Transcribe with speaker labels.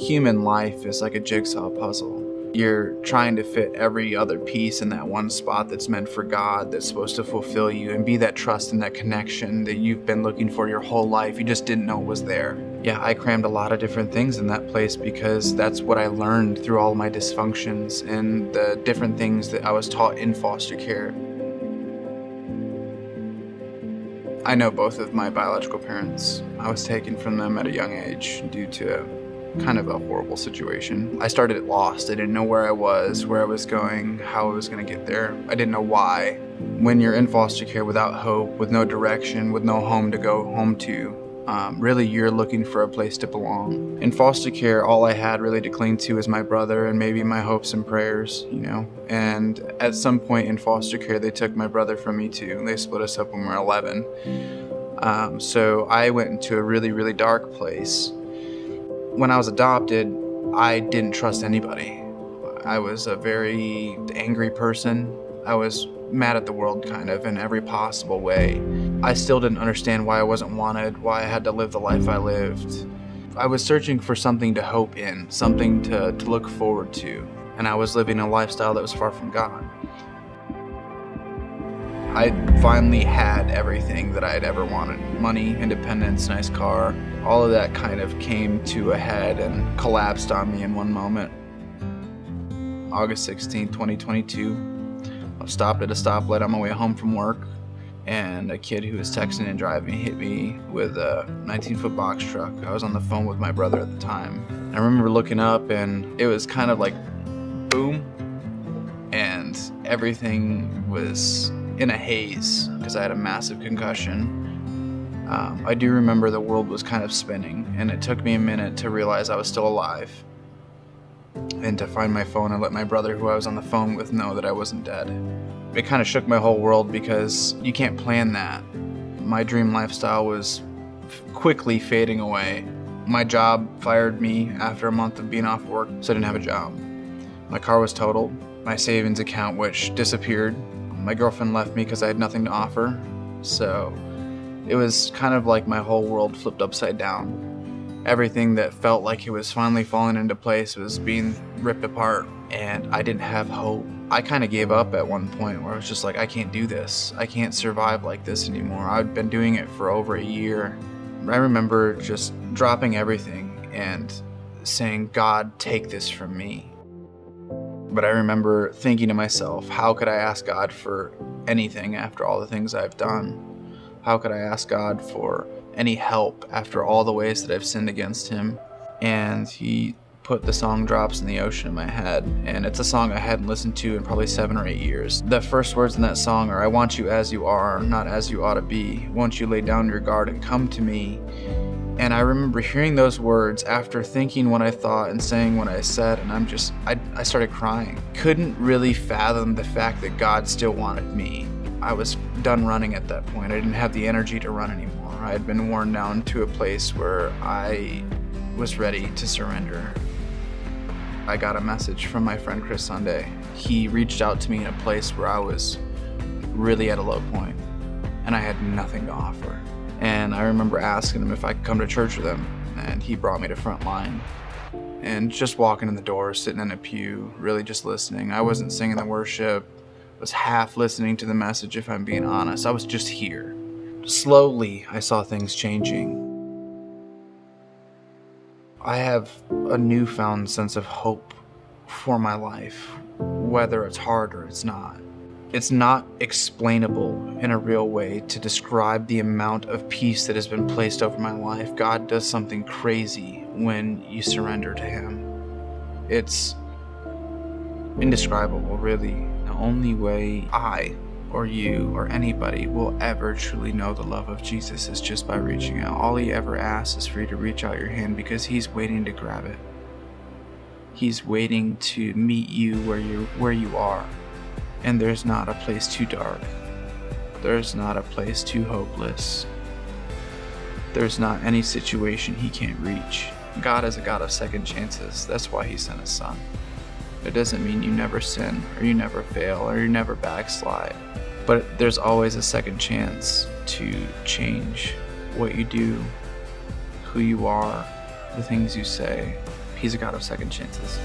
Speaker 1: Human life is like a jigsaw puzzle. You're trying to fit every other piece in that one spot that's meant for God, that's supposed to fulfill you and be that trust and that connection that you've been looking for your whole life. You just didn't know it was there. Yeah, I crammed a lot of different things in that place because that's what I learned through all of my dysfunctions and the different things that I was taught in foster care. I know both of my biological parents. I was taken from them at a young age due to kind of a horrible situation. I started lost. I didn't know where I was going, how I was going to get there. I didn't know why. When you're in foster care without hope, with no direction, with no home to go home to, really you're looking for a place to belong. In foster care, all I had really to cling to is my brother and maybe my hopes and prayers, And at some point in foster care, they took my brother from me too. They split us up when we were 11. So I went into a really, really dark place. When I was adopted, I didn't trust anybody. I was a very angry person. I was mad at the world kind of in every possible way. I still didn't understand why I wasn't wanted, why I had to live the life I lived. I was searching for something to hope in, something to look forward to, and I was living a lifestyle that was far from God. I finally had everything that I had ever wanted. Money, independence, nice car. All of that kind of came to a head and collapsed on me in one moment. August 16, 2022, I was stopped at a stoplight on my way home from work, and a kid who was texting and driving hit me with a 19-foot box truck. I was on the phone with my brother at the time. I remember looking up, and it was kind of like boom, and everything was in a haze because I had a massive concussion. I do remember the world was kind of spinning, and it took me a minute to realize I was still alive and to find my phone and let my brother, who I was on the phone with, know that I wasn't dead. It kind of shook my whole world because you can't plan that. My dream lifestyle was quickly fading away. My job fired me after a month of being off work, so I didn't have a job. My car was totaled, my savings account which disappeared. My girlfriend left me because I had nothing to offer, so it was kind of like my whole world flipped upside down. Everything that felt like it was finally falling into place was being ripped apart, and I didn't have hope. I kind of gave up at one point where I was just like, I can't do this. I can't survive like this anymore. I'd been doing it for over a year. I remember just dropping everything and saying, God, take this from me. But I remember thinking to myself, how could I ask God for anything after all the things I've done? How could I ask God for any help after all the ways that I've sinned against him? And he put the song Drops in the Ocean in my head, and it's a song I hadn't listened to in probably 7 or 8 years. The first words in that song are, I want you as you are, not as you ought to be. Won't you lay down your guard and come to me? And I remember hearing those words after thinking what I thought and saying what I said, and I started crying. Couldn't really fathom the fact that God still wanted me. I was done running at that point. I didn't have the energy to run anymore. I had been worn down to a place where I was ready to surrender. I got a message from my friend Chris Sunday. He reached out to me in a place where I was really at a low point, and I had nothing to offer. And I remember asking him if I could come to church with him, and he brought me to Frontline. And just walking in the door, sitting in a pew, really just listening. I wasn't singing the worship, was half listening to the message, if I'm being honest. I was just here. Slowly, I saw things changing. I have a newfound sense of hope for my life, whether it's hard or it's not. It's not explainable in a real way to describe the amount of peace that has been placed over my life. God does something crazy when you surrender to him. It's indescribable, really. The only way I or you or anybody will ever truly know the love of Jesus is just by reaching out. All he ever asks is for you to reach out your hand because he's waiting to grab it. He's waiting to meet you where you are. And there's not a place too dark. There's not a place too hopeless. There's not any situation he can't reach. God is a God of second chances. That's why he sent his son. It doesn't mean you never sin, or you never fail, or you never backslide. But there's always a second chance to change what you do, who you are, the things you say, He's a God of second chances.